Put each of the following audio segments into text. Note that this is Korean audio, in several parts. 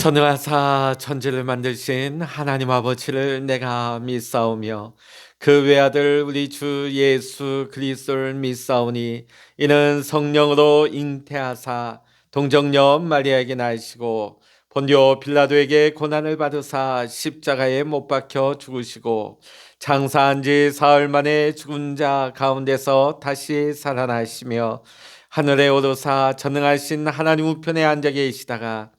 천하사 천지를 만드신 하나님 아버지를 내가 믿사오며 그 외아들 우리 주 예수 그리스도를 믿사오니 이는 성령으로 잉태하사 동정녀 마리아에게 나시고 본디오 빌라도에게 고난을 받으사 십자가에 못 박혀 죽으시고 장사한 지 사흘 만에 죽은 자 가운데서 다시 살아나시며 하늘에 오르사 전능하신 하나님 우편에 앉아 계시다가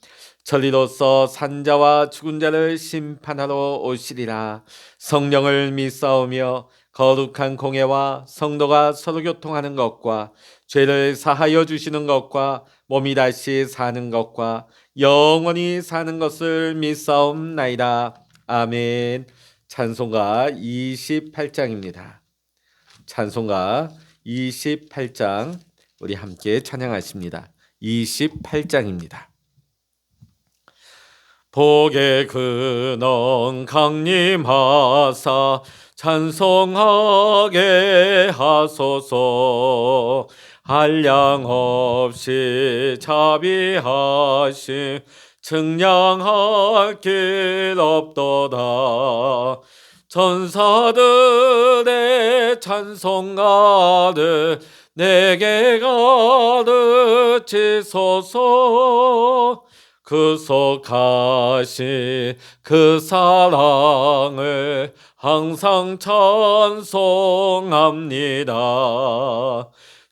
전리로서 산자와 죽은 자를 심판하러 오시리라. 성령을 믿사오며 거룩한 공예와 성도가 서로 교통하는 것과 죄를 사하여 주시는 것과 몸이 다시 사는 것과 영원히 사는 것을 믿사옵나이다. 아멘. 찬송가 28장입니다. 찬송가 28장 우리 함께 찬양하십니다. 28장입니다. 복의 근원 강림하사 찬송하게 하소서. 한량 없이 자비하심 측량할 길 없도다. 천사들의 찬송가를 내게 가르치소서. 구속하신 그 사랑을 항상 찬송합니다.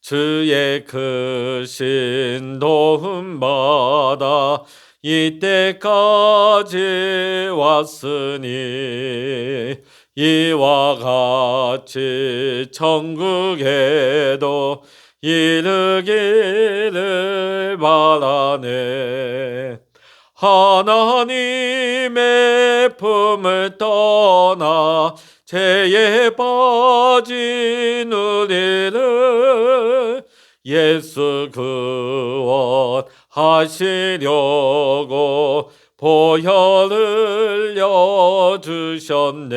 주의 크신 도움 받아 이때까지 왔으니 이와 같이 천국에도 이르기를 바라네. 하나님의 품을 떠나 죄에 빠진 우리를 예수 구원하시려고 보혈을 흘려주셨네.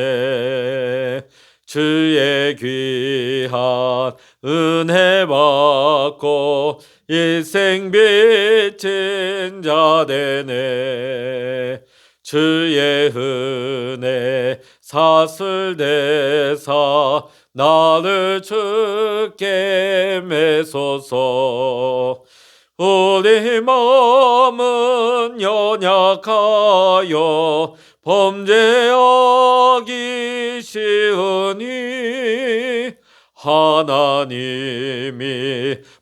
주의 귀한 은혜 받고 일생 빚진 자 되네. 주의 은혜 사슬대사 나를 주께 매소서. 우리 마음은 연약하여 범죄하기 쉬우니 하나님이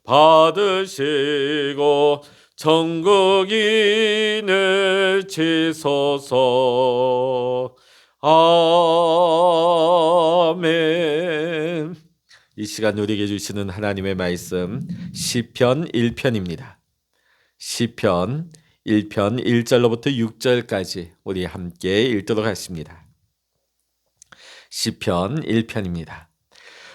받으시고 천국인을 치소서. 아멘. 이 시간 누리게 주시는 하나님의 말씀 시편 1편입니다. 시편 1편 1절로부터 6절까지 우리 함께 읽도록 하겠습니다. 시편 1편입니다.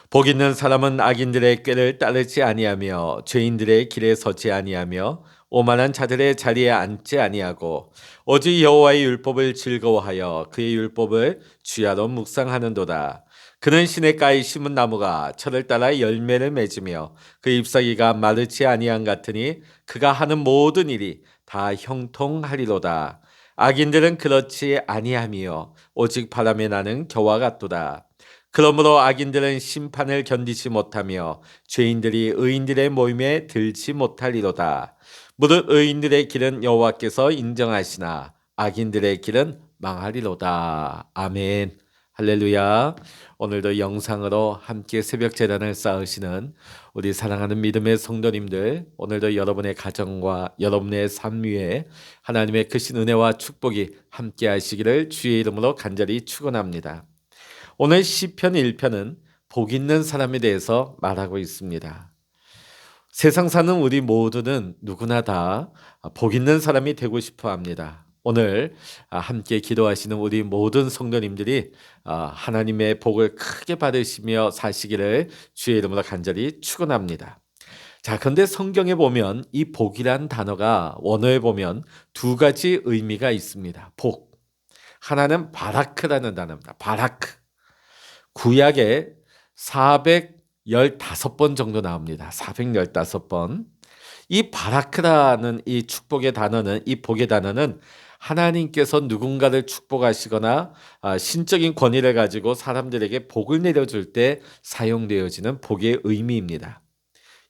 복 있는 사람은 악인들의 꾀를 따르지 아니하며 죄인들의 길에 서지 아니하며 오만한 자들의 자리에 앉지 아니하고 오직 여호와의 율법을 즐거워하여 그의 율법을 주야로 묵상하는도다. 그는 시냇가에 심은 나무가 철을 따라 열매를 맺으며 그 잎사귀가 마르지 아니한 같으니 그가 하는 모든 일이 다 형통하리로다. 악인들은 그렇지 아니하며 오직 바람에 나는 겨와 같도다. 그러므로 악인들은 심판을 견디지 못하며 죄인들이 의인들의 모임에 들지 못하리로다. 무릇 의인들의 길은 여호와께서 인정하시나 악인들의 길은 망하리로다. 아멘. 할렐루야. 오늘도 영상으로 함께 새벽 제단을 쌓으시는 우리 사랑하는 믿음의 성도님들, 오늘도 여러분의 가정과 여러분의 삶 위에 하나님의 크신 은혜와 축복이 함께 하시기를 주의 이름으로 간절히 축원합니다. 오늘 시편 1편은 복 있는 사람에 대해서 말하고 있습니다. 세상 사는 우리 모두는 누구나 다 복 있는 사람이 되고 싶어 합니다. 오늘 함께 기도하시는 우리 모든 성도님들이 하나님의 복을 크게 받으시며 사시기를 주의 이름으로 간절히 축원합니다. 자, 그런데 성경에 보면 이 복이란 단어가 원어에 보면 두 가지 의미가 있습니다. 복. 하나는 바라크라는 단어입니다. 바라크. 구약에 415번 정도 나옵니다. 415번. 이 바라크라는 이 축복의 단어는, 이 복의 단어는 하나님께서 누군가를 축복하시거나 신적인 권위를 가지고 사람들에게 복을 내려줄 때 사용되어지는 복의 의미입니다.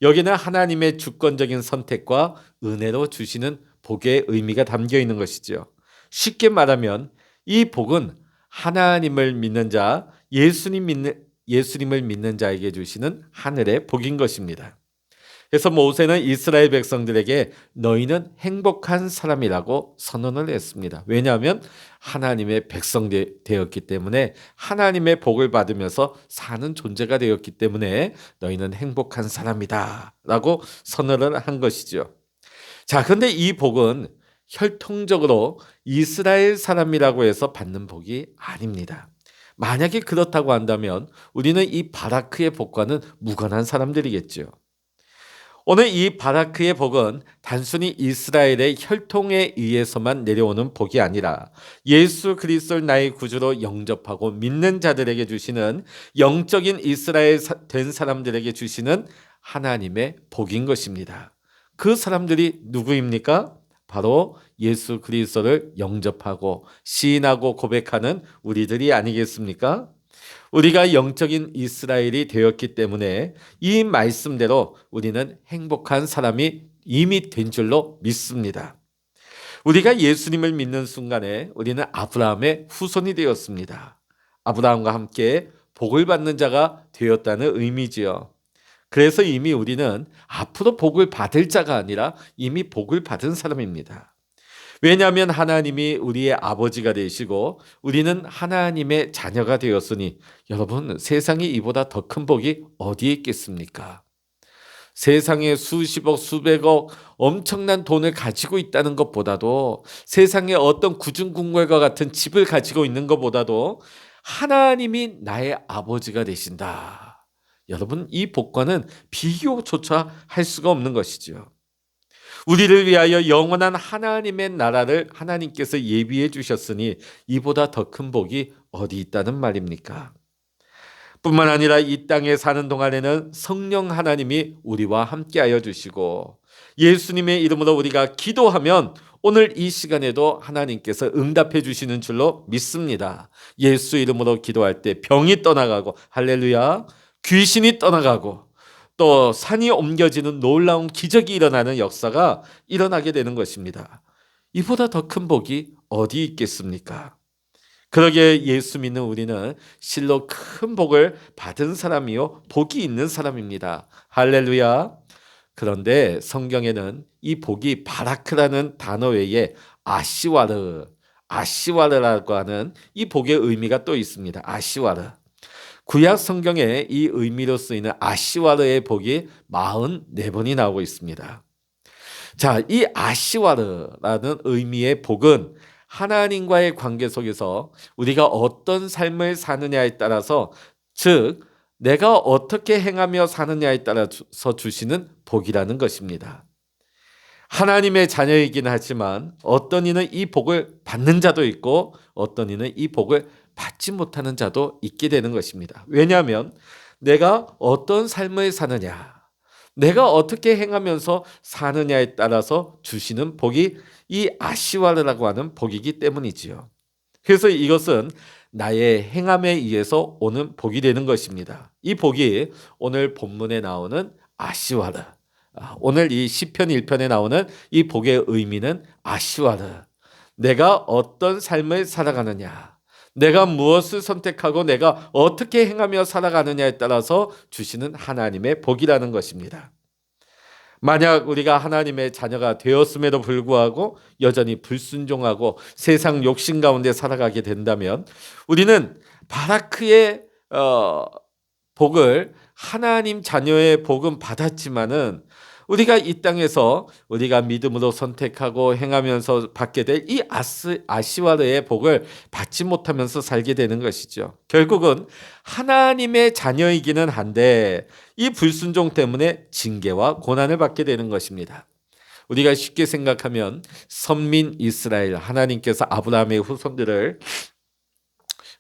여기는 하나님의 주권적인 선택과 은혜로 주시는 복의 의미가 담겨 있는 것이죠. 쉽게 말하면 이 복은 하나님을 믿는 자, 예수님을 믿는 자에게 주시는 하늘의 복인 것입니다. 그래서 모세는 이스라엘 백성들에게 너희는 행복한 사람이라고 선언을 했습니다. 왜냐하면 하나님의 백성 되었기 때문에, 하나님의 복을 받으면서 사는 존재가 되었기 때문에 너희는 행복한 사람이다 라고 선언을 한 것이죠. 자, 그런데 이 복은 혈통적으로 이스라엘 사람이라고 해서 받는 복이 아닙니다. 만약에 그렇다고 한다면 우리는 이 바라크의 복과는 무관한 사람들이겠죠. 오늘 이 바라크의 복은 단순히 이스라엘의 혈통에 의해서만 내려오는 복이 아니라 예수 그리스도를 나의 구주로 영접하고 믿는 자들에게 주시는, 영적인 이스라엘 된 사람들에게 주시는 하나님의 복인 것입니다. 그 사람들이 누구입니까? 바로 예수 그리스도를 영접하고 시인하고 고백하는 우리들이 아니겠습니까? 우리가 영적인 이스라엘이 되었기 때문에 이 말씀대로 우리는 행복한 사람이 이미 된 줄로 믿습니다. 우리가 예수님을 믿는 순간에 우리는 아브라함의 후손이 되었습니다. 아브라함과 함께 복을 받는 자가 되었다는 의미지요. 그래서 이미 우리는 앞으로 복을 받을 자가 아니라 이미 복을 받은 사람입니다. 왜냐하면 하나님이 우리의 아버지가 되시고 우리는 하나님의 자녀가 되었으니, 여러분, 세상에 이보다 더 큰 복이 어디에 있겠습니까? 세상에 수십억 수백억 엄청난 돈을 가지고 있다는 것보다도, 세상에 어떤 구중궁궐과 같은 집을 가지고 있는 것보다도 하나님이 나의 아버지가 되신다. 여러분, 이 복과는 비교조차 할 수가 없는 것이죠. 우리를 위하여 영원한 하나님의 나라를 하나님께서 예비해 주셨으니 이보다 더 큰 복이 어디 있다는 말입니까? 뿐만 아니라 이 땅에 사는 동안에는 성령 하나님이 우리와 함께하여 주시고, 예수님의 이름으로 우리가 기도하면 오늘 이 시간에도 하나님께서 응답해 주시는 줄로 믿습니다. 예수 이름으로 기도할 때 병이 떠나가고, 할렐루야, 귀신이 떠나가고, 또 산이 옮겨지는 놀라운 기적이 일어나는 역사가 일어나게 되는 것입니다. 이보다 더 큰 복이 어디 있겠습니까? 그러기에 예수 믿는 우리는 실로 큰 복을 받은 사람이요, 복이 있는 사람입니다. 할렐루야. 그런데 성경에는 이 복이 바라크라는 단어 외에 아시와르라고 하는 이 복의 의미가 또 있습니다. 아시와르. 구약 성경에 이 의미로 쓰이는 아시와르의 복이 44번이 나오고 있습니다. 자, 이 아시와르라는 의미의 복은 하나님과의 관계 속에서 우리가 어떤 삶을 사느냐에 따라서, 즉 내가 어떻게 행하며 사느냐에 따라서 주시는 복이라는 것입니다. 하나님의 자녀이긴 하지만 어떤 이는 이 복을 받는 자도 있고 어떤 이는 이 복을 받지 못하는 자도 있게 되는 것입니다. 왜냐하면 내가 어떤 삶을 사느냐, 내가 어떻게 행하면서 사느냐에 따라서 주시는 복이 이 아시와르라고 하는 복이기 때문이지요. 그래서 이것은 나의 행함에 의해서 오는 복이 되는 것입니다. 이 복이 오늘 본문에 나오는 아시와르, 오늘 이 시편 1편에 나오는 이 복의 의미는 아시와르, 내가 어떤 삶을 살아가느냐, 내가 무엇을 선택하고 내가 어떻게 행하며 살아가느냐에 따라서 주시는 하나님의 복이라는 것입니다. 만약 우리가 하나님의 자녀가 되었음에도 불구하고 여전히 불순종하고 세상 욕심 가운데 살아가게 된다면 우리는 바라크의 복을, 하나님 자녀의 복은 받았지만은 우리가 이 땅에서 우리가 믿음으로 선택하고 행하면서 받게 될 이 아시와르의 복을 받지 못하면서 살게 되는 것이죠. 결국은 하나님의 자녀이기는 한데 이 불순종 때문에 징계와 고난을 받게 되는 것입니다. 우리가 쉽게 생각하면 선민 이스라엘, 하나님께서 아브라함의 후손들을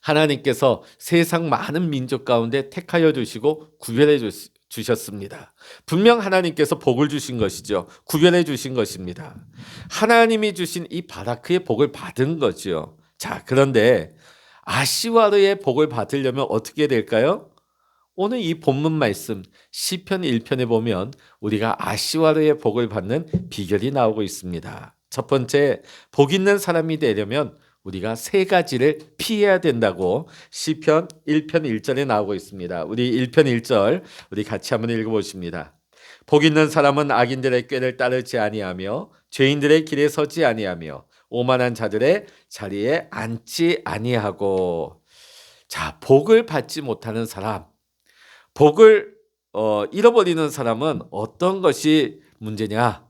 하나님께서 세상 많은 민족 가운데 택하여 주시고 구별해 주셨습니다. 분명 하나님께서 복을 주신 것이죠. 구별해 주신 것입니다. 하나님이 주신 이 바라크의 복을 받은 거죠. 자, 그런데 아시와르의 복을 받으려면 어떻게 될까요? 오늘 이 본문 말씀 시편 1편에 보면 우리가 아시와르의 복을 받는 비결이 나오고 있습니다. 첫 번째, 복 있는 사람이 되려면 우리가 세 가지를 피해야 된다고 시편 1편 1절에 나오고 있습니다. 우리 1편 1절 우리 같이 한번 읽어보십니다. 복 있는 사람은 악인들의 꾀를 따르지 아니하며 죄인들의 길에 서지 아니하며 오만한 자들의 자리에 앉지 아니하고. 자, 복을 받지 못하는 사람, 복을 잃어버리는 사람은 어떤 것이 문제냐?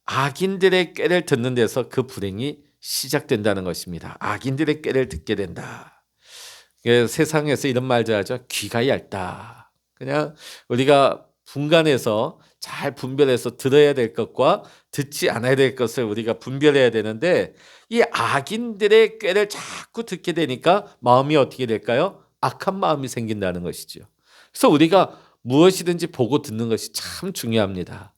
악인들의 꾀를 듣는 데서 그 불행이 시작된다는 것입니다. 악인들의 꾀를 듣게 된다. 세상에서 이런 말들 하죠. 귀가 얇다. 그냥 우리가 분간해서 잘 분별해서 들어야 될 것과 듣지 않아야 될 것을 우리가 분별해야 되는데, 이 악인들의 꾀를 자꾸 듣게 되니까 마음이 어떻게 될까요? 악한 마음이 생긴다는 것이죠. 그래서 우리가 무엇이든지 보고 듣는 것이 참 중요합니다.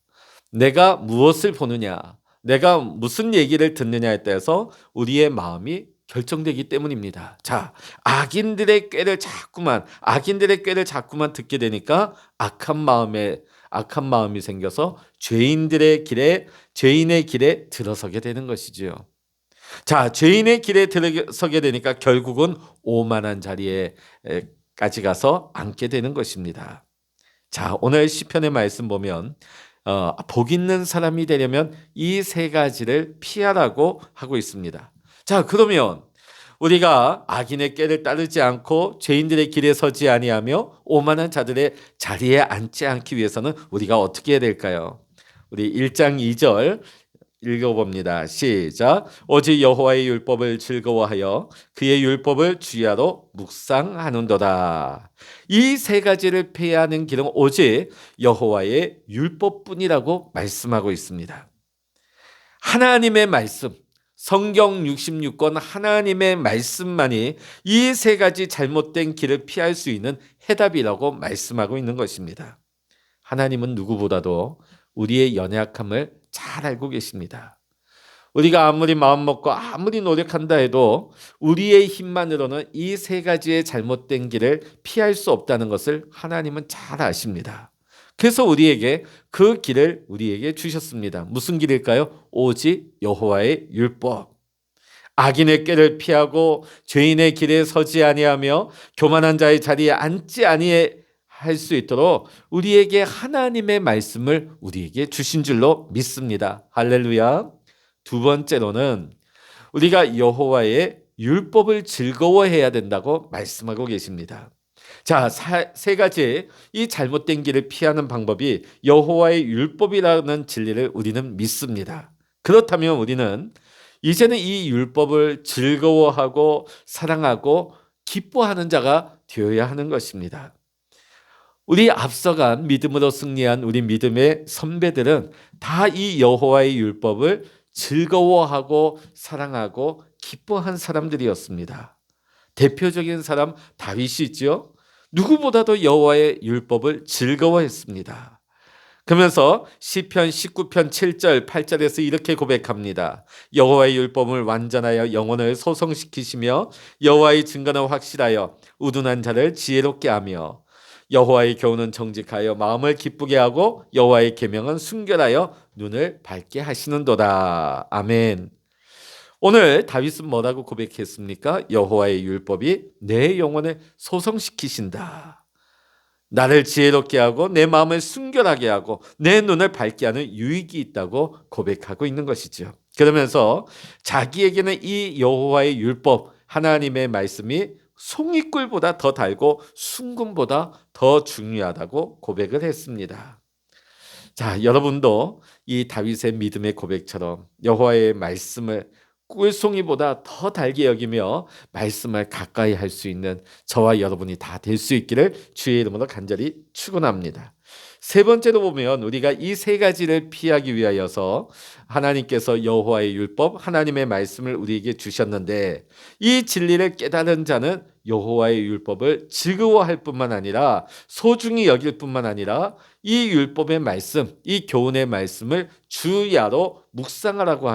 내가 무엇을 보느냐, 내가 무슨 얘기를 듣느냐에 따라서 우리의 마음이 결정되기 때문입니다. 자, 악인들의 꾀를 자꾸만 듣게 되니까 악한 마음이 생겨서 죄인의 길에 들어서게 되는 것이지요. 자, 죄인의 길에 들어서게 되니까 결국은 오만한 자리에까지 가서 앉게 되는 것입니다. 자, 오늘 시편의 말씀 보면 복 있는 사람이 되려면 이 세 가지를 피하라고 하고 있습니다. 자, 그러면 우리가 악인의 꾀를 따르지 않고 죄인들의 길에 서지 아니하며 오만한 자들의 자리에 앉지 않기 위해서는 우리가 어떻게 해야 될까요? 우리 1장 2절 읽어봅니다. 시작. 오직 여호와의 율법을 즐거워하여 그의 율법을 주야로 묵상하는도다. 이 세 가지를 피하는 길은 오직 여호와의 율법뿐이라고 말씀하고 있습니다. 하나님의 말씀, 성경 66권 하나님의 말씀만이 이 세 가지 잘못된 길을 피할 수 있는 해답이라고 말씀하고 있는 것입니다. 하나님은 누구보다도 우리의 연약함을 잘 알고 계십니다. 우리가 아무리 마음 먹고 아무리 노력한다 해도 우리의 힘만으로는 이 세 가지의 잘못된 길을 피할 수 없다는 것을 하나님은 잘 아십니다. 그래서 우리에게 그 길을 우리에게 주셨습니다. 무슨 길일까요? 오직 여호와의 율법. 악인의 꾀를 피하고 죄인의 길에 서지 아니하며 교만한 자의 자리에 앉지 아니할 수 있도록 우리에게 하나님의 말씀을 우리에게 주신 줄로 믿습니다. 할렐루야. 두 번째로는 우리가 여호와의 율법을 즐거워해야 된다고 말씀하고 계십니다. 자, 세 가지 이 잘못된 길을 피하는 방법이 여호와의 율법이라는 진리를 우리는 믿습니다. 그렇다면 우리는 이제는 이 율법을 즐거워하고 사랑하고 기뻐하는 자가 되어야 하는 것입니다. 우리 앞서간 믿음으로 승리한 우리 믿음의 선배들은 다 이 여호와의 율법을 즐거워하고 사랑하고 기뻐한 사람들이었습니다. 대표적인 사람 다윗이죠. 누구보다도 여호와의 율법을 즐거워했습니다. 그러면서 시편 19편 7절 8절에서 이렇게 고백합니다. 여호와의 율법을 완전하여 영혼을 소성시키시며 여호와의 증거는 확실하여 우둔한 자를 지혜롭게 하며 여호와의 교훈은 정직하여 마음을 기쁘게 하고 여호와의 계명은 순결하여 눈을 밝게 하시는도다. 아멘. 오늘 다윗은 뭐라고 고백했습니까? 여호와의 율법이 내 영혼을 소성시키신다. 나를 지혜롭게 하고 내 마음을 순결하게 하고 내 눈을 밝게 하는 유익이 있다고 고백하고 있는 것이죠. 그러면서 자기에게는 이 여호와의 율법, 하나님의 말씀이 송이꿀보다 더 달고 순금보다 더 중요하다고 고백을 했습니다. 자, 여러분도 이 다윗의 믿음의 고백처럼 여호와의 말씀을 꿀송이보다 더 달게 여기며 말씀을 가까이 할 수 있는 저와 여러분이 다 될 수 있기를 주의 이름으로 간절히 축원합니다. 세 번째로 보면 우리가 이 세 가지를 피하기 위하여서 하나님께서 여호와의 율법, 하나님의 말씀을 우리에게 주셨는데 이 진리를 깨달은 자는 여호와의 율법을 즐거워할 뿐만 아니라 소중히 여길 뿐만 아니라 이 율법의 말씀, 이 교훈의 말씀을 주야로 묵상하라고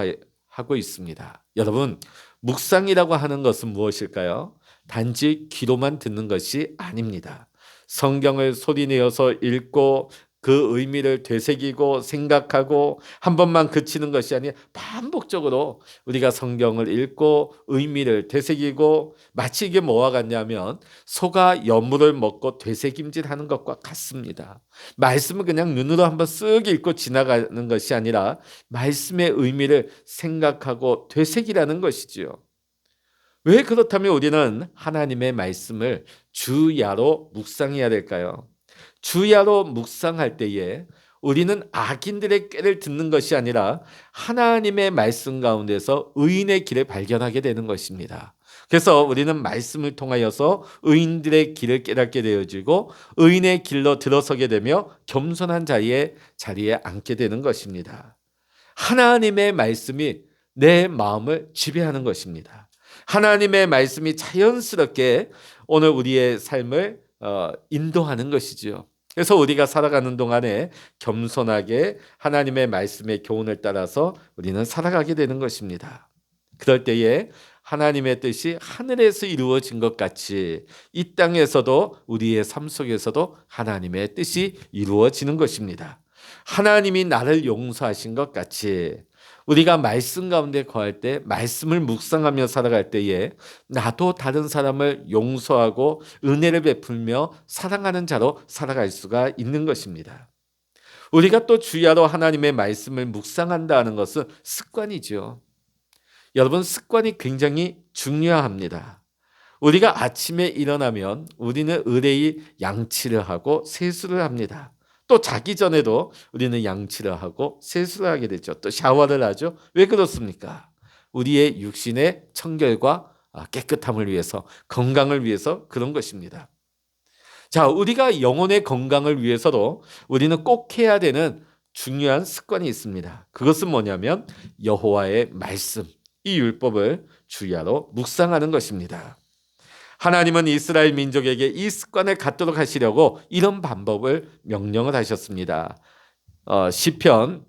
하고 있습니다. 여러분, 묵상이라고 하는 것은 무엇일까요? 단지 귀로만 듣는 것이 아닙니다. 성경을 소리내어서 읽고 그 의미를 되새기고 생각하고 한 번만 그치는 것이 아니라 반복적으로 우리가 성경을 읽고 의미를 되새기고 마치 이게 뭐와 같냐면 소가 여물을 먹고 되새김질하는 것과 같습니다. 말씀을 그냥 눈으로 한번 쓱 읽고 지나가는 것이 아니라 말씀의 의미를 생각하고 되새기라는 것이지요. 왜 그렇다면 우리는 하나님의 말씀을 주야로 묵상해야 될까요? 주야로 묵상할 때에 우리는 악인들의 꾀를 듣는 것이 아니라 하나님의 말씀 가운데서 의인의 길을 발견하게 되는 것입니다. 그래서 우리는 말씀을 통하여서 의인들의 길을 깨닫게 되어지고 의인의 길로 들어서게 되며 겸손한 자리에 앉게 되는 것입니다. 하나님의 말씀이 내 마음을 지배하는 것입니다. 하나님의 말씀이 자연스럽게 오늘 우리의 삶을 인도하는 것이지요. 그래서 우리가 살아가는 동안에 겸손하게 하나님의 말씀의 교훈을 따라서 우리는 살아가게 되는 것입니다. 그럴 때에 하나님의 뜻이 하늘에서 이루어진 것 같이 이 땅에서도 우리의 삶 속에서도 하나님의 뜻이 이루어지는 것입니다. 하나님이 나를 용서하신 것 같이 우리가 말씀 가운데 거할 때 말씀을 묵상하며 살아갈 때에 나도 다른 사람을 용서하고 은혜를 베풀며 사랑하는 자로 살아갈 수가 있는 것입니다. 우리가 또 주야로 하나님의 말씀을 묵상한다는 것은 습관이죠. 여러분, 습관이 굉장히 중요합니다. 우리가 아침에 일어나면 우리는 의뢰의 양치를 하고 세수를 합니다. 또 자기 전에도 우리는 양치를 하고 세수를 하게 되죠. 또 샤워를 하죠. 왜 그렇습니까? 우리의 육신의 청결과 깨끗함을 위해서, 건강을 위해서 그런 것입니다. 자, 우리가 영혼의 건강을 위해서도 우리는 꼭 해야 되는 중요한 습관이 있습니다. 그것은 뭐냐면 여호와의 말씀, 이 율법을 주야로 묵상하는 것입니다. 하나님은 이스라엘 민족에게 이 습관을 갖도록 하시려고 이런 방법을 명령을 하셨습니다. 시편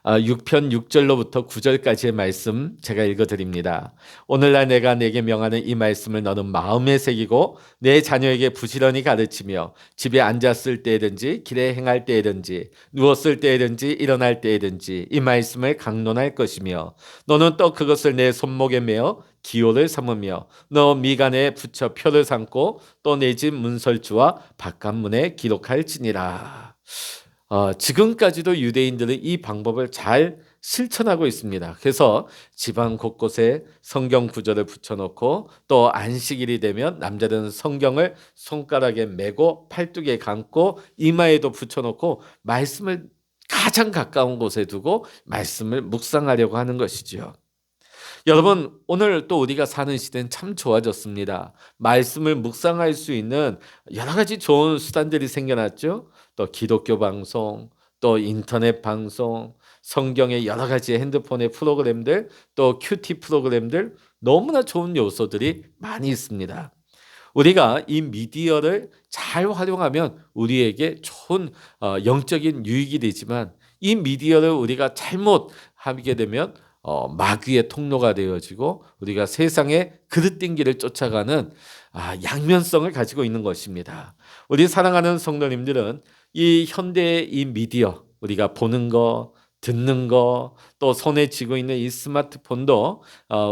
6편 6절로부터 9절까지의 말씀 제가 읽어드립니다. 오늘날 내가 내게 명하는 이 말씀을 너는 마음에 새기고 내 자녀에게 부지런히 가르치며 집에 앉았을 때든지 길에 행할 때든지 누웠을 때든지 일어날 때든지 이 말씀을 강론할 것이며 너는 또 그것을 내 손목에 메어 기호를 삼으며 너 미간에 붙여 표를 삼고 또 내 집 문설주와 바깥문에 기록할지니라. 지금까지도 유대인들은 이 방법을 잘 실천하고 있습니다. 그래서 집안 곳곳에 성경 구절을 붙여놓고 또 안식일이 되면 남자들은 성경을 손가락에 메고 팔뚝에 감고 이마에도 붙여놓고 말씀을 가장 가까운 곳에 두고 말씀을 묵상하려고 하는 것이지요. 여러분, 오늘 또 우리가 사는 시대는 참 좋아졌습니다. 말씀을 묵상할 수 있는 여러 가지 좋은 수단들이 생겨났죠. 또 기독교 방송, 또 인터넷 방송, 성경의 여러 가지 핸드폰의 프로그램들, 또 큐티 프로그램들, 너무나 좋은 요소들이 많이 있습니다. 우리가 이 미디어를 잘 활용하면 우리에게 좋은 영적인 유익이 되지만 이 미디어를 우리가 잘못 하게 되면 마귀의 통로가 되어지고 우리가 세상의 그릇된 길을 쫓아가는 양면성을 가지고 있는 것입니다. 우리 사랑하는 성도님들은 이 현대의 이 미디어, 우리가 보는 거, 듣는 거, 또 손에 쥐고 있는 이 스마트폰도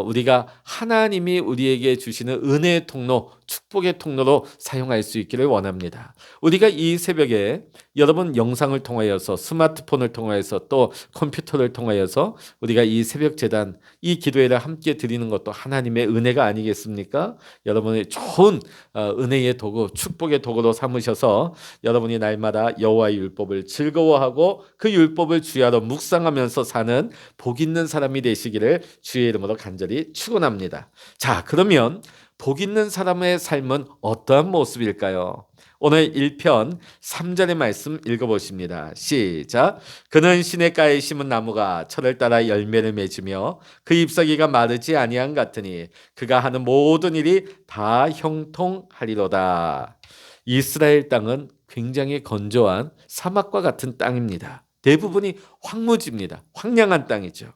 우리가 하나님이 우리에게 주시는 은혜의 통로, 축복의 통로로 사용할 수 있기를 원합니다. 우리가 이 새벽에 여러분 영상을 통하여서 스마트폰을 통하여서 또 컴퓨터를 통하여서 우리가 이 새벽 제단, 이 기도회를 함께 드리는 것도 하나님의 은혜가 아니겠습니까? 여러분의 좋은 은혜의 도구, 축복의 도구로 삼으셔서 여러분이 날마다 여호와의 율법을 즐거워하고 그 율법을 주야로 묵상하면서 사는 복 있는 사람이 되시기를 주의 이름으로 간절히 축원합니다. 자, 그러면 복 있는 사람의 삶은 어떠한 모습일까요? 오늘 1편 3절의 말씀 읽어보십니다. 시작. 그는 시냇가에 심은 나무가 철을 따라 열매를 맺으며 그 잎사귀가 마르지 아니한 같으니 그가 하는 모든 일이 다 형통하리로다. 이스라엘 땅은 굉장히 건조한 사막과 같은 땅입니다. 대부분이 황무지입니다. 황량한 땅이죠.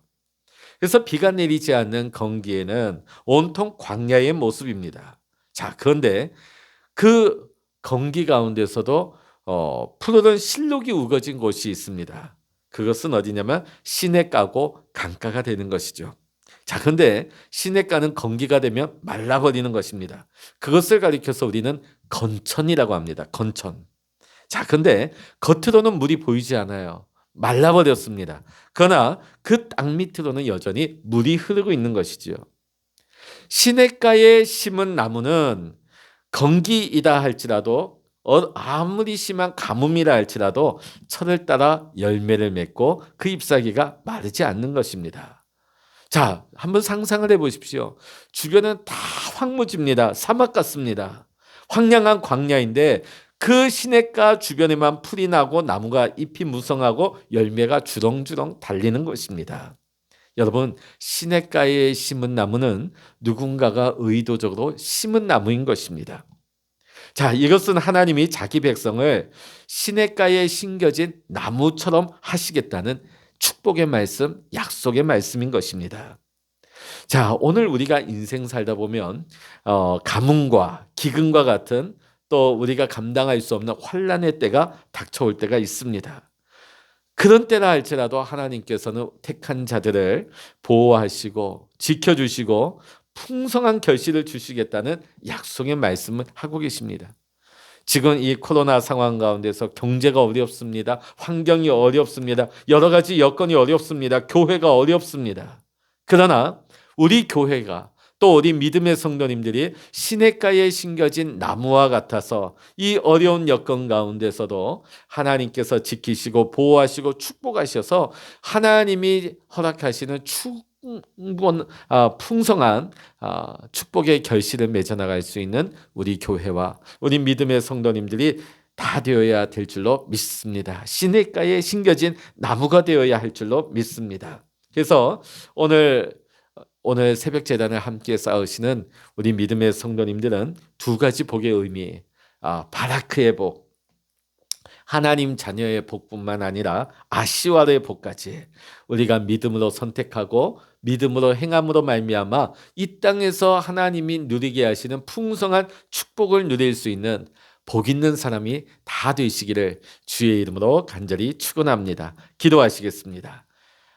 그래서 비가 내리지 않는 건기에는 온통 광야의 모습입니다. 자, 그런데 그 건기 가운데서도 푸르른 실록이 우거진 곳이 있습니다. 그것은 어디냐면 시냇가고 강가가 되는 것이죠. 자, 그런데 시냇가는 건기가 되면 말라버리는 것입니다. 그것을 가리켜서 우리는 건천이라고 합니다. 건천. 자, 근데 겉으로는 물이 보이지 않아요. 말라버렸습니다. 그러나 그 땅 밑으로는 여전히 물이 흐르고 있는 것이지요. 시냇가에 심은 나무는 건기이다 할지라도 아무리 심한 가뭄이라 할지라도 철을 따라 열매를 맺고 그 잎사귀가 마르지 않는 것입니다. 자, 한번 상상을 해보십시오. 주변은 다 황무지입니다. 사막 같습니다. 황량한 광야인데 그 시냇가 주변에만 풀이 나고 나무가 잎이 무성하고 열매가 주렁주렁 달리는 것입니다. 여러분, 시냇가에 심은 나무는 누군가가 의도적으로 심은 나무인 것입니다. 자, 이것은 하나님이 자기 백성을 시냇가에 심겨진 나무처럼 하시겠다는 축복의 말씀, 약속의 말씀인 것입니다. 자, 오늘 우리가 인생 살다 보면 가뭄과 기근과 같은 또 우리가 감당할 수 없는 환난의 때가 닥쳐올 때가 있습니다. 그런 때라 할지라도 하나님께서는 택한 자들을 보호하시고 지켜주시고 풍성한 결실을 주시겠다는 약속의 말씀을 하고 계십니다. 지금 이 코로나 상황 가운데서 경제가 어렵습니다. 환경이 어렵습니다. 여러 가지 여건이 어렵습니다. 교회가 어렵습니다. 그러나 우리 교회가 또 우리 믿음의 성도님들이 시냇가에 심겨진 나무와 같아서 이 어려운 여건 가운데서도 하나님께서 지키시고 보호하시고 축복하셔서 하나님이 허락하시는 풍성한 축복의 결실을 맺어나갈 수 있는 우리 교회와 우리 믿음의 성도님들이 다 되어야 될 줄로 믿습니다. 시냇가에 심겨진 나무가 되어야 할 줄로 믿습니다. 그래서 오늘 새벽 제단을 함께 쌓으시는 우리 믿음의 성도님들은 두 가지 복의 의미, 바라크의 복, 하나님 자녀의 복뿐만 아니라 아시와르의 복까지 우리가 믿음으로 선택하고 믿음으로 행함으로 말미암아 이 땅에서 하나님이 누리게 하시는 풍성한 축복을 누릴 수 있는 복 있는 사람이 다 되시기를 주의 이름으로 간절히 축원합니다. 기도하시겠습니다.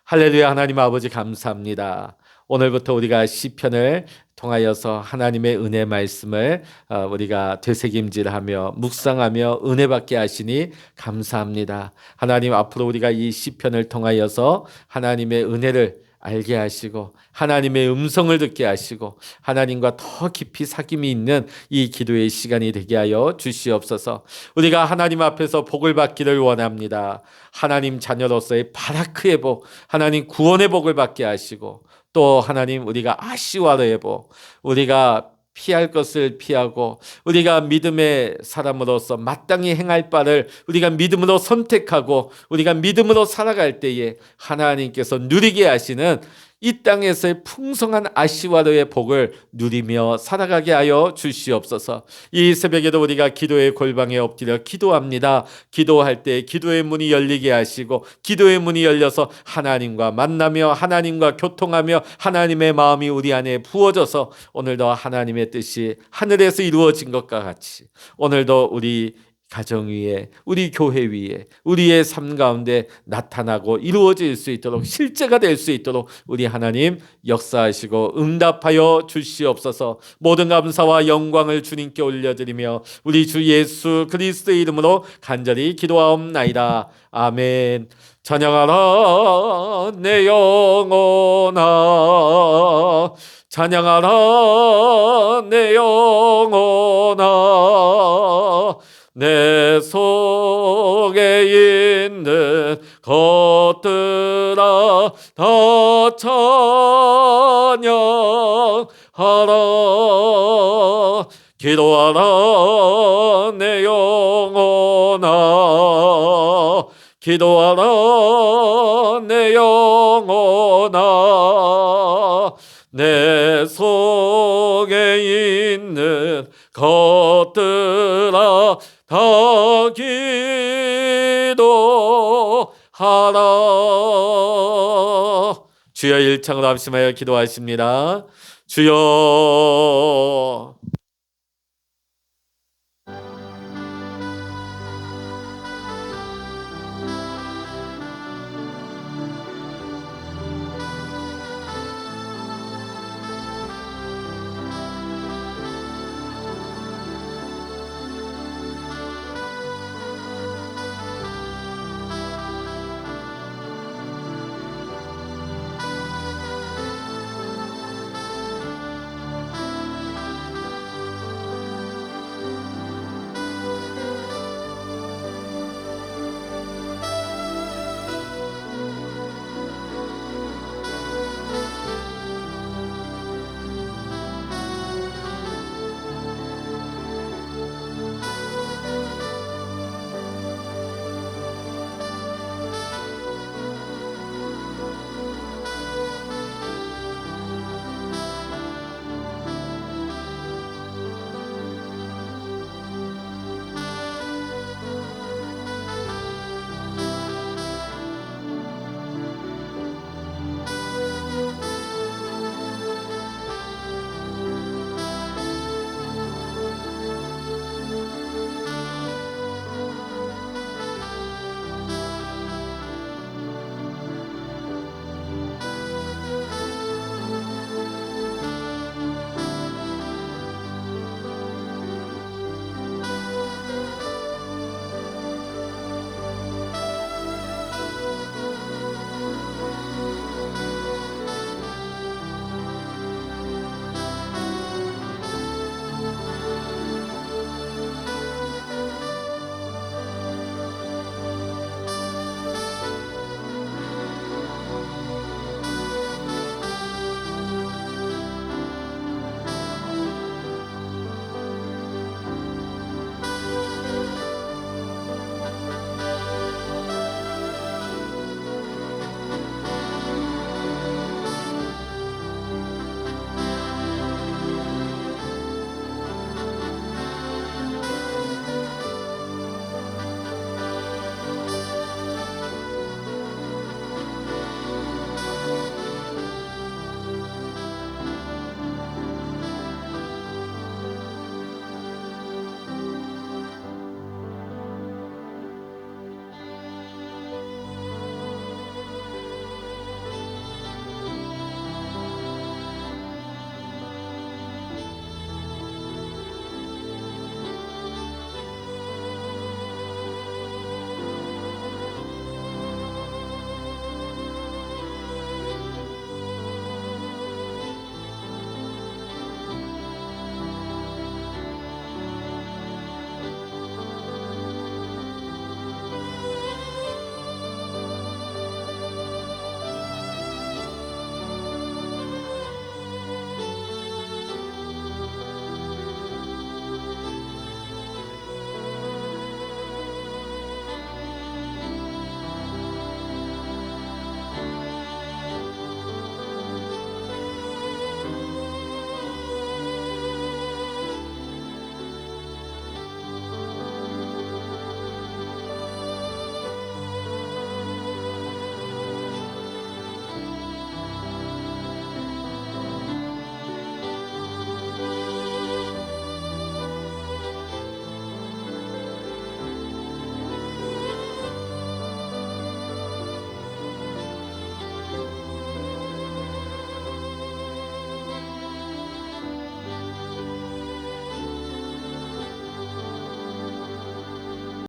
할렐루야. 하나님 아버지 감사합니다. 오늘부터 우리가 시편을 통하여서 하나님의 은혜 말씀을 우리가 되새김질하며 묵상하며 은혜 받게 하시니 감사합니다. 하나님, 앞으로 우리가 이 시편을 통하여서 하나님의 은혜를 알게 하시고 하나님의 음성을 듣게 하시고 하나님과 더 깊이 사귐이 있는 이 기도의 시간이 되게 하여 주시옵소서. 우리가 하나님 앞에서 복을 받기를 원합니다. 하나님 자녀로서의 바라크의 복, 하나님 구원의 복을 받게 하시고 또 하나님 우리가 아시와르의 복, 우리가 피할 것을 피하고 우리가 믿음의 사람으로서 마땅히 행할 바를 우리가 믿음으로 선택하고 우리가 믿음으로 살아갈 때에 하나님께서 누리게 하시는 이 땅에서의 풍성한 아시와르의 복을 누리며 살아가게 하여 주시옵소서. 이 새벽에도 우리가 기도의 골방에 엎드려 기도합니다. 기도할 때 기도의 문이 열리게 하시고 기도의 문이 열려서 하나님과 만나며 하나님과 교통하며 하나님의 마음이 우리 안에 부어져서 오늘도 하나님의 뜻이 하늘에서 이루어진 것과 같이 오늘도 우리 가정 위에 우리 교회 위에 우리의 삶 가운데 나타나고 이루어질 수 있도록 실제가 될 수 있도록 우리 하나님 역사하시고 응답하여 주시옵소서. 모든 감사와 영광을 주님께 올려드리며 우리 주 예수 그리스도의 이름으로 간절히 기도하옵나이다. 아멘. 찬양하라 내 영혼아, 찬양하라 내 영혼아, 내 속에 있는 것들아 다 찬양하라. 기도하라 내 영혼아, 기도하라 내 영혼아, 내 속에 있는 것들아 다 기도하라. 주여, 일창으로 합심하여 기도하십니다. 주여